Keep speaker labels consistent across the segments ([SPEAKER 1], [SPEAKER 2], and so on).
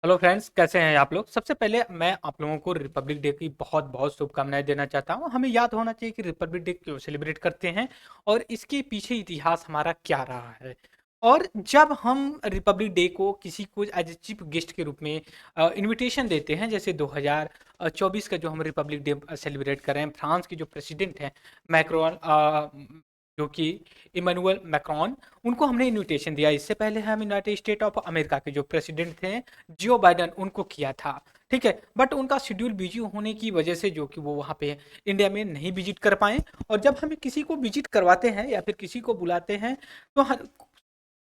[SPEAKER 1] Hello friends, कैसे हैं आप लोग। सबसे पहले मैं आप लोगों को रिपब्लिक डे की बहुत बहुत शुभकामनाएं देना चाहता हूं। हमें याद होना चाहिए कि रिपब्लिक डे क्यों सेलिब्रेट करते हैं और इसके पीछे इतिहास हमारा क्या रहा है। और जब हम रिपब्लिक डे को किसी को एज ए चीफ गेस्ट के रूप में इनविटेशन देते हैं, जैसे 2024 का जो हम रिपब्लिक डे सेलिब्रेट कर रहे हैं, फ्रांस के जो प्रेसिडेंट हैं मैक्रोन, जो कि इमानुअल मैक्रॉन, उनको हमने इनविटेशन दिया। इससे पहले हम यूनाइटेड स्टेट ऑफ अमेरिका के जो प्रेसिडेंट थे जियो बाइडन, उनको किया था। ठीक है, बट उनका शेड्यूल बिजी होने की वजह से जो कि वो वहाँ पे इंडिया में नहीं विजिट कर पाए। और जब हम किसी को विजिट करवाते हैं या फिर किसी को बुलाते हैं तो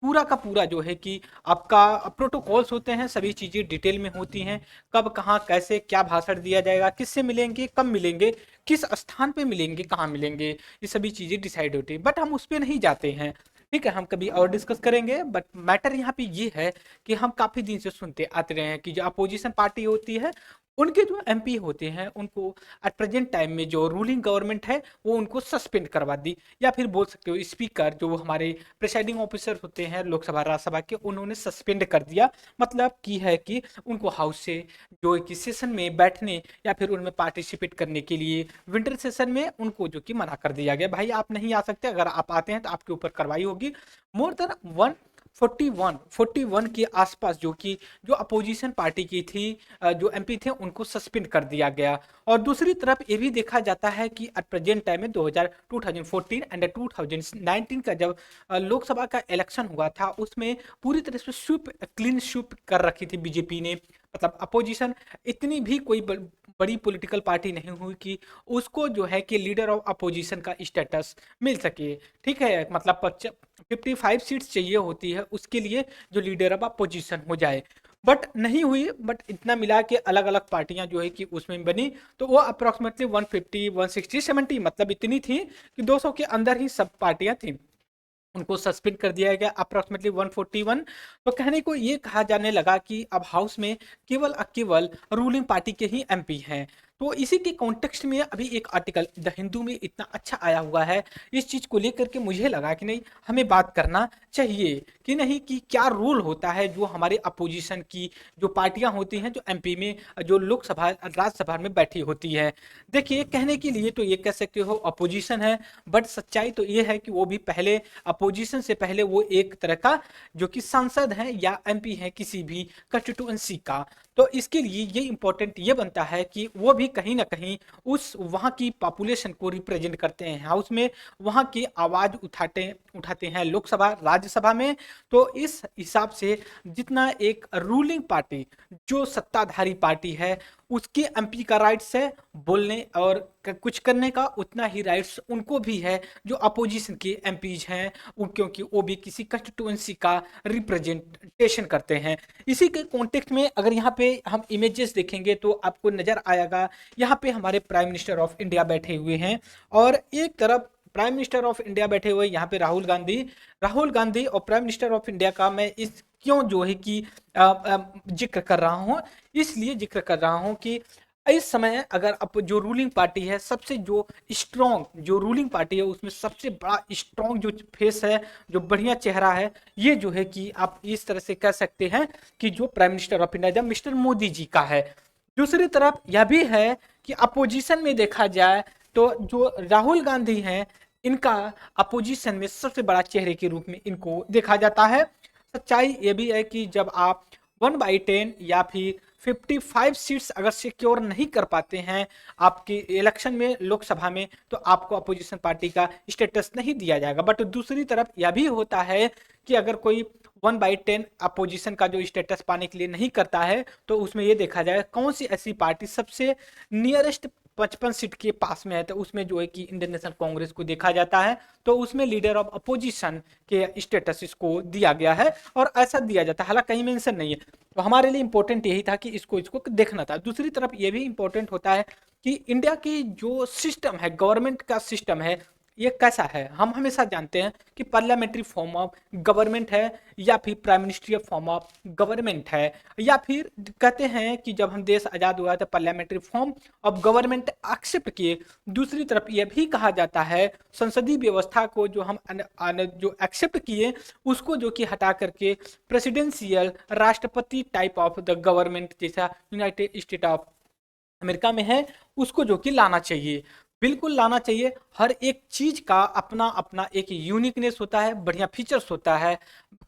[SPEAKER 1] पूरा का पूरा जो है कि आपका प्रोटोकॉल्स होते हैं, सभी चीज़ें डिटेल में होती हैं। कब कहाँ कैसे क्या भाषण दिया जाएगा, किससे मिलेंगे, कब मिलेंगे, किस स्थान पे मिलेंगे, कहाँ मिलेंगे, ये सभी चीज़ें डिसाइड होती है। बट हम उस पर नहीं जाते हैं। ठीक है, हम कभी और डिस्कस करेंगे। बट मैटर यहाँ पे ये है कि हम काफ़ी दिन से सुनते आते रहे हैं कि जो अपोजिशन पार्टी होती है, उनके जो एमपी होते हैं, उनको एट प्रेजेंट टाइम में जो रूलिंग गवर्नमेंट है वो उनको सस्पेंड करवा दी। या फिर बोल सकते हो स्पीकर जो हमारे प्रिसाइडिंग ऑफिसर होते हैं लोकसभा राज्यसभा के, उन्होंने सस्पेंड कर दिया। मतलब की है कि उनको हाउस से जो कि सेशन में बैठने या फिर उनमें पार्टिसिपेट करने के लिए विंटर सेशन में उनको जो कि मना कर दिया गया। भाई आप नहीं आ सकते, अगर आप आते हैं तो आपके ऊपर कार्रवाई होगी। मोर देन 141 के आसपास जो कि जो अपोजिशन पार्टी की थी, जो एमपी थे, उनको सस्पेंड कर दिया गया। और दूसरी तरफ ये भी देखा जाता है कि एट प्रेजेंट टाइम में 2014 एंड 2019 का जब लोकसभा का इलेक्शन हुआ था, उसमें पूरी तरह से क्लीन स्वीप कर रखी थी बीजेपी ने। मतलब अपोजिशन इतनी भी कोई बड़ी पॉलिटिकल पार्टी नहीं हुई कि उसको जो है कि लीडर ऑफ अपोजिशन का स्टेटस मिल सके। ठीक है, मतलब 55 सीट्स चाहिए होती है उसके लिए जो लीडर ऑफ अपोजिशन हो जाए, बट नहीं हुई। बट इतना मिला के अलग अलग पार्टियां जो है कि उसमें बनी, तो वो अप्रोक्सीमेटली 150 160 70, मतलब इतनी थी कि 200 के अंदर ही सब पार्टियां थी। उनको सस्पेंड कर दिया गया अप्रोक्सीमेटली 141। तो कहने को ये कहा जाने लगा कि अब हाउस में केवल रूलिंग पार्टी के ही एमपी हैं। तो इसी के कॉन्टेक्स्ट में अभी एक आर्टिकल द हिंदू में इतना अच्छा आया हुआ है, इस चीज़ को लेकर के मुझे लगा कि नहीं, हमें बात करना चाहिए कि नहीं, कि क्या रूल होता है जो हमारे अपोजिशन की जो पार्टियां होती हैं, जो एमपी में, जो लोकसभा राज्यसभा में बैठी होती है। देखिए, कहने के लिए तो ये कह सकते हो अपोजिशन है, बट सच्चाई तो ये है कि वो भी पहले अपोजिशन से पहले वो एक तरह का जो कि सांसद है या एमपी है किसी भी कंस्टिट्यूएंसी का। तो इसके लिए ये इंपॉर्टेंट ये बनता है कि वो भी कहीं ना कहीं उस वहाँ की पॉपुलेशन को रिप्रेजेंट करते हैं हाउस में, वहाँ की आवाज़ उठाते उठाते हैं लोकसभा राज्यसभा में। तो इस हिसाब से जितना एक रूलिंग पार्टी जो सत्ताधारी पार्टी है, उसके एमपी का राइट्स है बोलने और कुछ करने का, उतना ही राइट्स उनको भी है जो अपोजिशन के एमपीज हैं क्योंकि वो भी किसी कंस्टिट्यूएंसी का रिप्रेजेंटेशन करते हैं। इसी के कॉन्टेक्स्ट में अगर यहाँ पे हम इमेजेस देखेंगे तो आपको नजर आएगा, यहाँ पे हमारे प्राइम मिनिस्टर ऑफ इंडिया बैठे हुए हैं और एक तरफ प्राइम मिनिस्टर ऑफ इंडिया बैठे हुए यहाँ पे राहुल गांधी और प्राइम मिनिस्टर ऑफ इंडिया का मैं इस क्यों जो है कि जिक्र कर रहा हूँ, इसलिए जिक्र कर रहा हूँ कि इस समय अगर अब जो रूलिंग पार्टी है, सबसे जो स्ट्रॉन्ग जो रूलिंग पार्टी है, उसमें सबसे बड़ा स्ट्रॉन्ग जो फेस है, जो बढ़िया चेहरा है, ये जो है कि आप इस तरह से कह सकते हैं कि जो prime minister of India mister Modi ji का है। दूसरी तरफ यह भी है कि अपोजिशन में देखा जाए तो जो राहुल गांधी हैं, इनका अपोजिशन में सबसे बड़ा चेहरे के रूप में इनको देखा जाता है। सच्चाई ये भी है कि जब आप 1/10 या फिर 55 सीट्स अगर सिक्योर नहीं कर पाते हैं आपके इलेक्शन में लोकसभा में, तो आपको अपोजिशन पार्टी का स्टेटस नहीं दिया जाएगा। बट दूसरी तरफ यह भी होता है कि अगर कोई 1/10 अपोजिशन का जो स्टेटस पाने के लिए नहीं करता है, तो उसमें यह देखा जाएगा कौन सी ऐसी पार्टी सबसे नियरेस्ट 55 सीट के पास में है, तो उसमें जो है कि इंडियन नेशनल कांग्रेस को देखा जाता है। तो उसमें लीडर ऑफ अपोजिशन के स्टेटस इसको दिया गया है और ऐसा दिया जाता है, हालांकि कहीं मेंशन नहीं है। तो हमारे लिए इंपॉर्टेंट यही था कि इसको इसको देखना था। दूसरी तरफ ये भी इंपॉर्टेंट होता है कि इंडिया की जो सिस्टम है, गवर्नमेंट का सिस्टम है, ये कैसा है? हम हमेशा जानते हैं कि पार्लियामेंट्री फॉर्म ऑफ गवर्नमेंट है, या फिर prime ministerial form of government है, या फिर कहते हैं कि जब हम देश आज़ाद हुआ तो parliamentary form of government accept किए। दूसरी तरफ यह भी कहा जाता है संसदीय व्यवस्था को जो हम जो एक्सेप्ट किए उसको जो कि हटा करके प्रेसिडेंशियल राष्ट्रपति टाइप ऑफ द गवर्नमेंट जैसा यूनाइटेड स्टेट ऑफ अमेरिका में है उसको जो कि लाना चाहिए। बिल्कुल लाना चाहिए। हर एक चीज़ का अपना अपना एक यूनिकनेस होता है, बढ़िया फीचर्स होता है।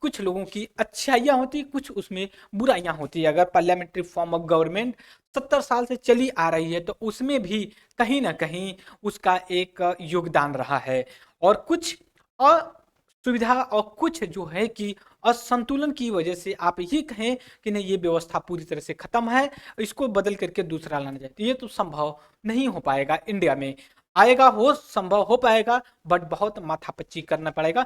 [SPEAKER 1] कुछ लोगों की अच्छाइयाँ होती है, कुछ उसमें बुराइयाँ होती है। अगर पार्लियामेंट्री फॉर्म ऑफ गवर्नमेंट 70 साल से चली आ रही है तो उसमें भी कहीं ना कहीं उसका एक योगदान रहा है। और कुछ असुविधा और कुछ जो है कि असंतुलन की वजह से आप ये कहें कि नहीं ये व्यवस्था पूरी तरह से खत्म है, इसको बदल करके दूसरा लाना चाहिए, तो ये तो संभव नहीं हो पाएगा। इंडिया में आएगा, हो संभव हो पाएगा, बट बहुत माथापच्ची करना पड़ेगा।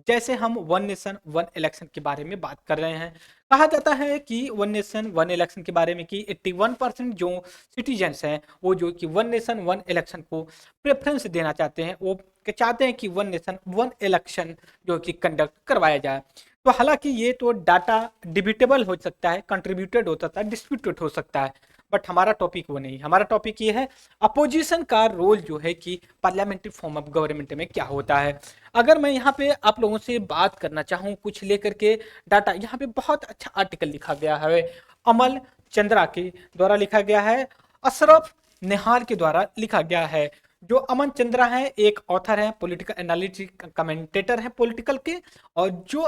[SPEAKER 1] जैसे हम वन नेशन वन इलेक्शन के बारे में बात कर रहे हैं, कहा जाता है कि वन नेशन वन इलेक्शन के बारे में कि 81% जो सिटीजन्स हैं वो जो कि वन नेशन वन इलेक्शन को प्रेफरेंस देना चाहते हैं, वो चाहते हैं कि वन नेशन वन इलेक्शन जो कि कंडक्ट करवाया जाए। तो हालांकि ये तो डाटा डिबेटेबल हो सकता है, कंट्रीब्यूटेड हो सकता है, डिस्प्यूटेड हो सकता है, बट हमारा टॉपिक वो नहीं। हमारा टॉपिक ये है अपोजिशन का रोल जो है कि पार्लियामेंट्री फॉर्म ऑफ गवर्नमेंट में क्या होता है। अगर मैं यहाँ पे आप लोगों से बात करना चाहूँ कुछ लेकर के डाटा, यहाँ पे बहुत अच्छा आर्टिकल लिखा गया है, अमल चंद्रा के द्वारा लिखा गया है, अशरफ निहाल के द्वारा लिखा गया है। जो अमन चंद्रा है एक ऑथर है, पॉलिटिकल एनालिटिक कमेंटेटर है पॉलिटिकल के, और जो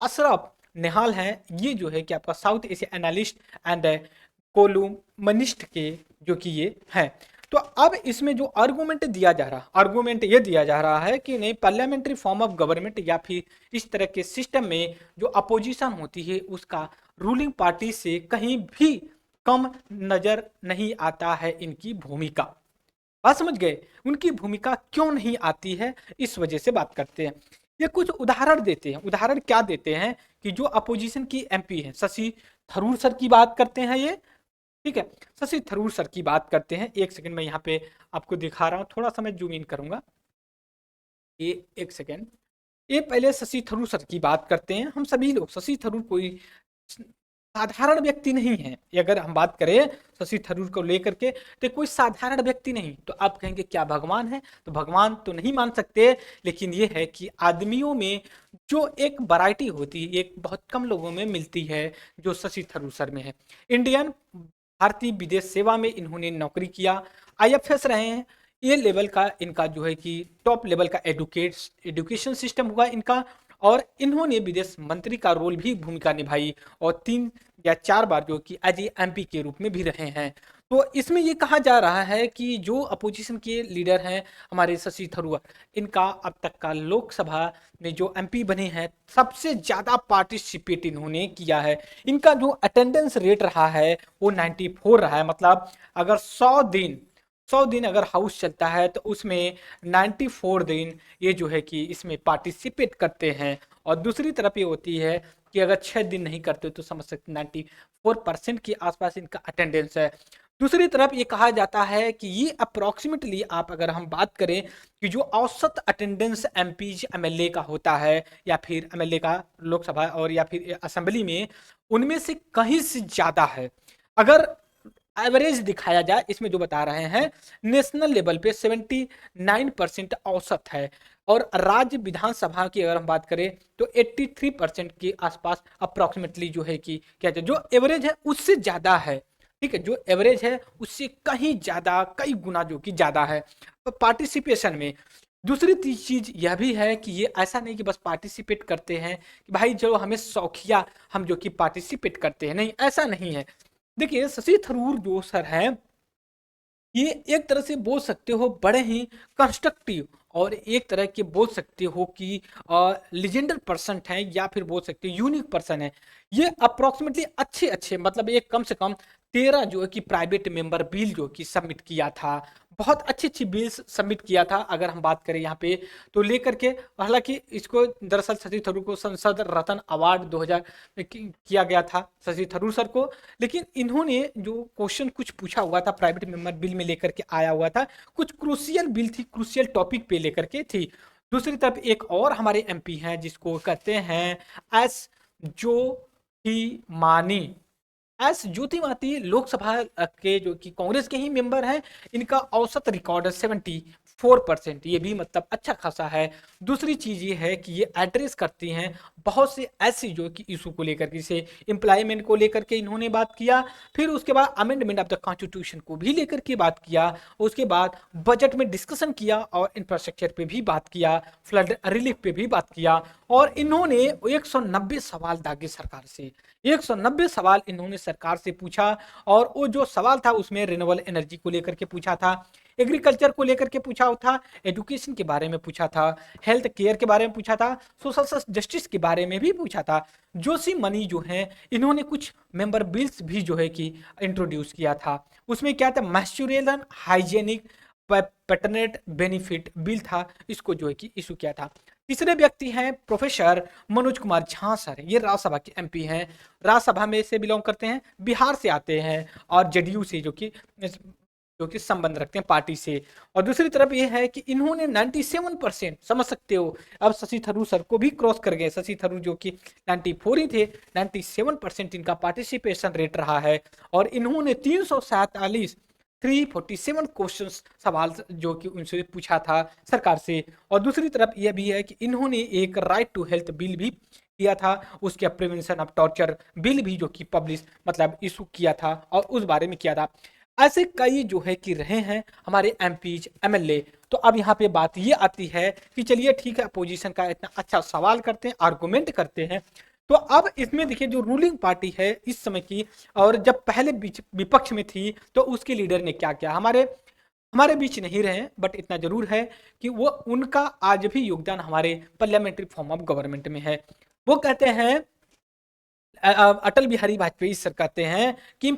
[SPEAKER 1] अशरफ निहाल है ये जो है कि आपका साउथ एशिया एनालिस्ट एंड कोलुमनिस्ट के जो कि ये है। तो अब इसमें जो आर्गूमेंट दिया जा रहा, आर्गूमेंट ये दिया जा रहा है कि नहीं पार्लियामेंट्री फॉर्म ऑफ गवर्नमेंट या फिर इस तरह के सिस्टम में जो अपोजिशन होती है उसका रूलिंग पार्टी से कहीं भी कम नजर नहीं आता है इनकी भूमिका। बात समझ गए? उनकी भूमिका क्यों नहीं आती है, इस वजह से बात करते हैं। ये कुछ उदाहरण देते हैं। उदाहरण क्या देते हैं कि जो अपोजिशन की एमपी हैं, शशि थरूर सर की बात करते हैं ये, ठीक है, शशि थरूर सर की बात करते हैं। एक सेकंड मैं यहाँ पे आपको दिखा रहा हूँ, थोड़ा सा मैं जूम इन करूंगा, ये एक सेकंड। ये पहले शशि थरूर सर की बात करते हैं। हम सभी लोग, शशि थरूर कोई साधारण व्यक्ति नहीं है। अगर हम बात करें शशि थरूर को लेकर के तो कोई साधारण व्यक्ति नहीं। तो आप कहेंगे क्या भगवान है? तो भगवान तो नहीं मान सकते, लेकिन ये है कि आदमियों में जो एक वैरायटी होती है एक बहुत कम लोगों में मिलती है, जो शशि थरूर सर में है। इंडियन भारतीय विदेश सेवा में इन्होंने नौकरी किया, आईएफएस रहे हैं। ये लेवल का इनका जो है कि टॉप लेवल का एजुकेशन सिस्टम हुआ इनका, और इन्होंने विदेश मंत्री का रोल भी भूमिका निभाई, और 3 या 4 बार जो कि एज एमपी के रूप में भी रहे हैं। तो इसमें ये कहा जा रहा है कि जो अपोजिशन के लीडर हैं हमारे शशि थरूर, इनका अब तक का लोकसभा में जो एमपी बने हैं सबसे ज़्यादा पार्टिसिपेट इन्होंने किया है। इनका जो अटेंडेंस रेट रहा है वो 94 रहा है। मतलब अगर 100 दिन अगर हाउस चलता है तो उसमें 94 दिन ये जो है कि इसमें पार्टिसिपेट करते हैं। और दूसरी तरफ ये होती है कि अगर 6 दिन नहीं करते तो समझ सकते 94% के आसपास इनका अटेंडेंस है। दूसरी तरफ ये कहा जाता है कि ये अप्रॉक्सीमेटली आप अगर हम बात करें कि जो औसत अटेंडेंस एमपी एमएलए का होता है, या फिर एमएलए का लोकसभा और या फिर असेंबली में, उनमें से कहीं से ज़्यादा है। अगर एवरेज दिखाया जाए इसमें जो बता रहे हैं नेशनल लेवल पे 79% औसत है, और राज्य विधानसभा की अगर हम बात करें तो 83% के आसपास अप्रॉक्सीमेटली जो है कि क्या जो एवरेज है उससे ज़्यादा है। ठीक है, जो एवरेज है उससे कहीं ज़्यादा, कई गुना जो कि ज़्यादा है पार्टिसिपेशन में। दूसरी चीज़ यह भी है कि ये ऐसा नहीं कि बस पार्टिसिपेट करते हैं कि भाई जो हमें शौकिया हम जो कि पार्टिसिपेट करते हैं, नहीं, ऐसा नहीं है। देखिए शशि थरूर जो सर हैं ये एक तरह से बोल सकते हो बड़े ही कंस्ट्रक्टिव, और एक तरह के बोल सकते हो कि लिजेंडर पर्सन हैं, या फिर बोल सकते हो यूनिक पर्सन है। ये अप्रोक्सीमेटली अच्छे अच्छे मतलब एक कम से कम 13 जो है कि प्राइवेट मेंबर बिल जो कि सबमिट किया था बहुत अच्छी-अच्छी बिल्स सबमिट किया था अगर हम बात करें यहाँ पे तो लेकर के। हालाँकि इसको दरअसल शशि थरूर को संसद रत्न अवार्ड 2000 में किया गया था शशि थरूर सर को। लेकिन इन्होंने जो क्वेश्चन कुछ पूछा हुआ था प्राइवेट मेंबर बिल में लेकर के आया हुआ था, कुछ क्रूशियल बिल थी, क्रूशियल टॉपिक पे लेकर के थी। दूसरी तरफ एक और हमारे एमपी हैं जिसको कहते हैं एस जो मानी। एस ज्योतिमाती लोकसभा के जो कि कांग्रेस के ही मेंबर हैं। इनका औसत रिकॉर्ड है 74%, ये भी मतलब अच्छा खासा है। दूसरी चीज ये है कि ये एड्रेस करती हैं बहुत से ऐसे जो कि इशू को लेकर के, जैसे एम्प्लॉयमेंट को लेकर के इन्होंने बात किया, फिर उसके बाद अमेंडमेंट ऑफ द कॉन्स्टिट्यूशन को भी लेकर के बात किया, उसके बाद बजट में डिस्कशन किया और इंफ्रास्ट्रक्चर पे भी बात किया, फ्लड रिलीफ पे भी बात किया। और इन्होंने 190 सवाल दागे सरकार से, 190 सवाल इन्होंने सरकार से पूछा। और वो जो सवाल था उसमें रिन्यूएबल एनर्जी को लेकर के पूछा था, एग्रीकल्चर को लेकर के पूछा था, एजुकेशन के बारे में पूछा था, हेल्थ केयर के बारे में पूछा था, सोशल जस्टिस के बारे में भी पूछा था। जोशी मनी जो है इन्होंने कुछ मेंबर बिल्स भी जो है कि इंट्रोड्यूस किया था। उसमें क्या था, मैस्चुरेलन हाइजेनिक पैटर्नेट बेनिफिट बिल था, इसको जो है कि इशू किया था। तीसरे व्यक्ति हैं प्रोफेसर मनोज कुमार झा सर, ये राज्यसभा के एमपी हैं, राज्यसभा में से बिलोंग करते हैं, बिहार से आते हैं और जेडीयू से जो कि संबंध रखते हैं पार्टी से। और दूसरी तरफ ये है कि इन्होंने 97%, समझ सकते हो, अब शशि थरूर सर को भी क्रॉस कर गए। शशि थरूर जो कि 94 ही थे, 97% इनका पार्टिसिपेशन रेट रहा है। और इन्होंने 347 क्वेश्चन सवाल जो कि उनसे पूछा था सरकार से। और दूसरी तरफ यह भी है कि इन्होंने एक राइट टू हेल्थ बिल भी किया था, उसके प्रिवेंशन ऑफ टॉर्चर बिल भी जो कि पब्लिश मतलब इशू किया था और उस बारे में किया था। ऐसे कई जो है कि रहे हैं हमारे एमपीज एमएलए। तो अब यहाँ पे बात ये आती है कि चलिए ठीक है, अपोजिशन का इतना अच्छा सवाल करते हैं, आर्गुमेंट करते हैं। तो अब इसमें देखिए जो रूलिंग पार्टी है इस समय की, और जब पहले विपक्ष में थी तो उसके लीडर ने क्या किया, हमारे हमारे बीच नहीं रहे, बट इतना जरूर है कि वो उनका आज भी योगदान हमारे पार्लियामेंट्री फॉर्म ऑफ गवर्नमेंट में है। वो कहते हैं अटल बिहारी वाजपेयी सर कहते हैं कि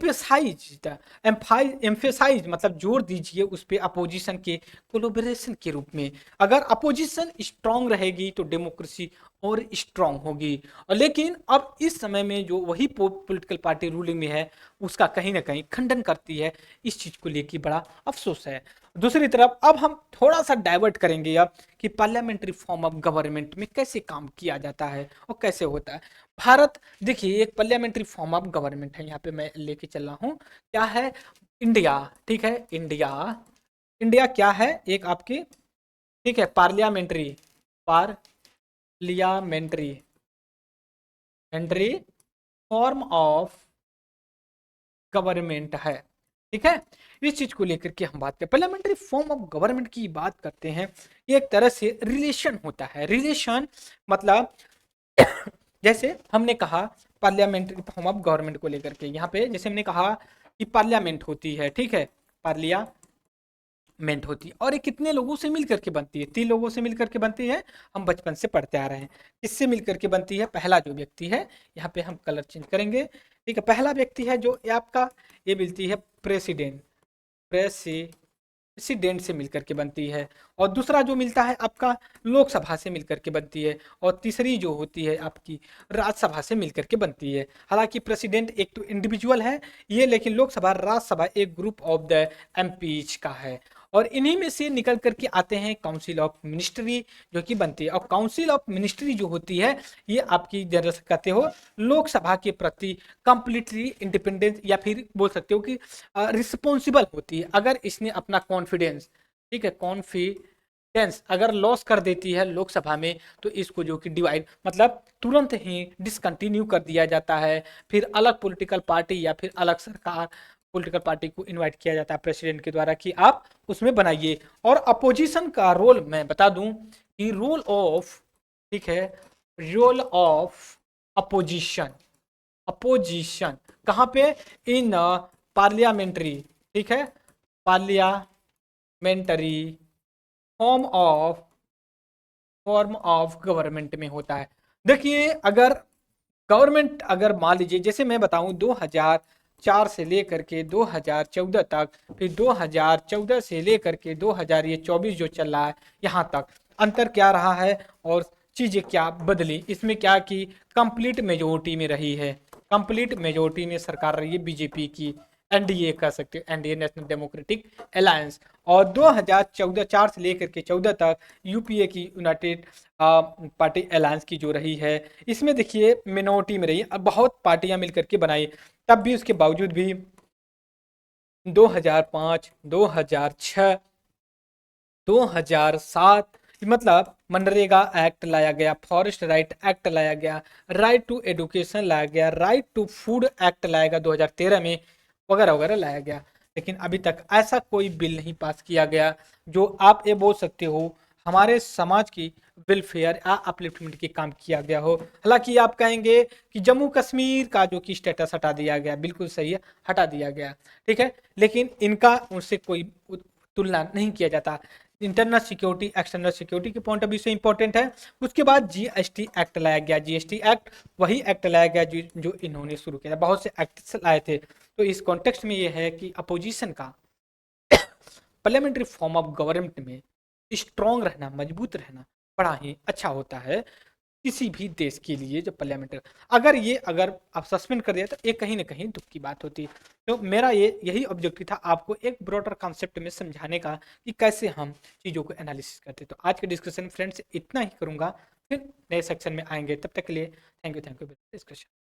[SPEAKER 1] एम्फेसाइज मतलब जोर दीजिए उस पे अपोजिशन के कोलोबरेशन के रूप में। अगर अपोजिशन स्ट्रांग रहेगी तो डेमोक्रेसी और स्ट्रांग होगी। और लेकिन अब इस समय में जो वही पॉलिटिकल पार्टी रूलिंग में है उसका कहीं ना कहीं खंडन करती है, इस चीज को लेकर बड़ा अफसोस है। दूसरी तरफ अब हम थोड़ा सा डाइवर्ट करेंगे अब कि पार्लियामेंट्री फॉर्म ऑफ गवर्नमेंट में कैसे काम किया जाता है और कैसे होता है। भारत देखिए एक पार्लियामेंट्री फॉर्म ऑफ गवर्नमेंट है, यहाँ पे मैं लेके चल रहा हूँ, क्या है, इंडिया, ठीक है, इंडिया, इंडिया क्या है, एक आपकी, ठीक है, parliamentary entry form of government है, ठीक है। इस चीज को लेकर के हम बात करें, पार्लियामेंट्री फॉर्म ऑफ गवर्नमेंट की बात करते हैं, ये एक तरह से रिलेशन होता है। रिलेशन मतलब जैसे हमने कहा पार्लियामेंट्री फॉर्म ऑफ गवर्नमेंट को लेकर के, यहाँ पे जैसे हमने कहा कि पार्लियामेंट होती है, ठीक है, पार्लियामेंट होती है, और ये कितने लोगों से मिलकर के बनती है, 3 लोगों से मिलकर के बनती है, हम बचपन से पढ़ते आ रहे हैं। किससे मिलकर के बनती है, पहला जो व्यक्ति है, यहाँ पे हम कलर चेंज करेंगे, ठीक है, पहला व्यक्ति है जो ये आपका, ये मिलती है प्रेसिडेंट, प्रेसिडेंट से मिलकर के बनती है। और दूसरा जो मिलता है आपका लोकसभा से मिलकर के बनती है। और तीसरी जो होती है आपकी राज्यसभा से मिलकर के बनती है। हालांकि प्रेसिडेंट एक तो इंडिविजुअल है ये, लेकिन लोकसभा राज्यसभा एक ग्रुप ऑफ द एमपीज का है। और इन्हीं में से निकल करके आते हैं काउंसिल ऑफ मिनिस्ट्री जो कि बनती है। और काउंसिल ऑफ मिनिस्ट्री जो होती है ये आपकी जरा कहते हो लोकसभा के प्रति कंप्लीटली इंडिपेंडेंट, या फिर बोल सकते हो कि रिस्पॉन्सिबल होती है। अगर इसने अपना कॉन्फिडेंस, ठीक है, कॉन्फिडेंस अगर लॉस कर देती है लोकसभा में तो इसको जो कि डिवाइड मतलब तुरंत ही डिसकंटिन्यू कर दिया जाता है। फिर अलग पॉलिटिकल पार्टी या फिर अलग सरकार पॉलिटिकल पार्टी को इनवाइट किया जाता है प्रेसिडेंट के द्वारा कि आप उसमें बनाइए। और अपोजिशन का रोल मैं बता दूं कि रोल ऑफ, ठीक है, रोल ऑफ अपोजिशन, अपोजिशन कहाँ पे, इन पार्लियामेंट्री, ठीक है, पार्लियामेंट्री फॉर्म ऑफ गवर्नमेंट में होता है। देखिए अगर गवर्नमेंट, अगर मान लीजिए जैसे मैं बताऊं 2004 से लेकर के 2014 तक, फिर 2014 से लेकर के 2024 जो चल रहा है यहाँ तक, अंतर क्या रहा है और चीजें क्या बदली, इसमें क्या कि कंप्लीट मेजोरिटी में रही है, कंप्लीट मेजोरिटी में सरकार रही है बीजेपी की, एनडीए कह सकते हैं, एनडीए नेशनल डेमोक्रेटिक अलायंस। और 2014 4 से लेकर के 14 तक यूपीए की यूनाइटेड पार्टी अलायंस की जो रही है, इसमें देखिए मिनोरिटी में रही, अब बहुत पार्टियां मिलकर के बनाई, तब भी उसके बावजूद भी 2005, 2006, 2007 मतलब मनरेगा एक्ट लाया गया, फॉरेस्ट राइट एक्ट लाया गया, राइट टू एजुकेशन लाया गया, राइट टू फूड एक्ट लाया गया 2013 में, वगैरह वगैरह लाया गया। लेकिन अभी तक ऐसा कोई बिल नहीं पास किया गया जो आप ये बोल सकते हो हमारे समाज की वेलफेयर या अपलिफ्टमेंट की काम किया गया हो। हालांकि आप कहेंगे कि जम्मू कश्मीर का जो कि स्टेटस हटा दिया गया, बिल्कुल सही है, हटा दिया गया, ठीक है, लेकिन इनका उनसे कोई तुलना नहीं किया जाता। इंटरनल सिक्योरिटी एक्सटर्नल सिक्योरिटी के पॉइंट ऑफ व्यू से इंपॉर्टेंट है। उसके बाद जीएसटी एक्ट लाया गया, जीएसटी एक्ट वही एक्ट लाया गया जो इन्होंने शुरू किया था, बहुत से एक्ट लाए थे। तो इस कॉन्टेक्स्ट में ये है कि अपोजिशन का पार्लियामेंट्री फॉर्म ऑफ गवर्नमेंट में स्ट्रॉन्ग रहना, मजबूत रहना बड़ा ही अच्छा होता है किसी भी देश के लिए। जो पार्लियामेंट अगर आप सस्पेंड कर दिया तो ये कहीं ना कहीं दुख की बात होती है। तो मेरा ये यही ऑब्जेक्टिव था, आपको एक ब्रॉडर कॉन्सेप्ट में समझाने का कि कैसे हम चीज़ों को एनालिसिस करते। तो आज के डिस्कशन फ्रेंड्स इतना ही करूंगा, फिर नए सेक्शन में आएंगे, तब तक के लिए थैंक यू डिस्कशन।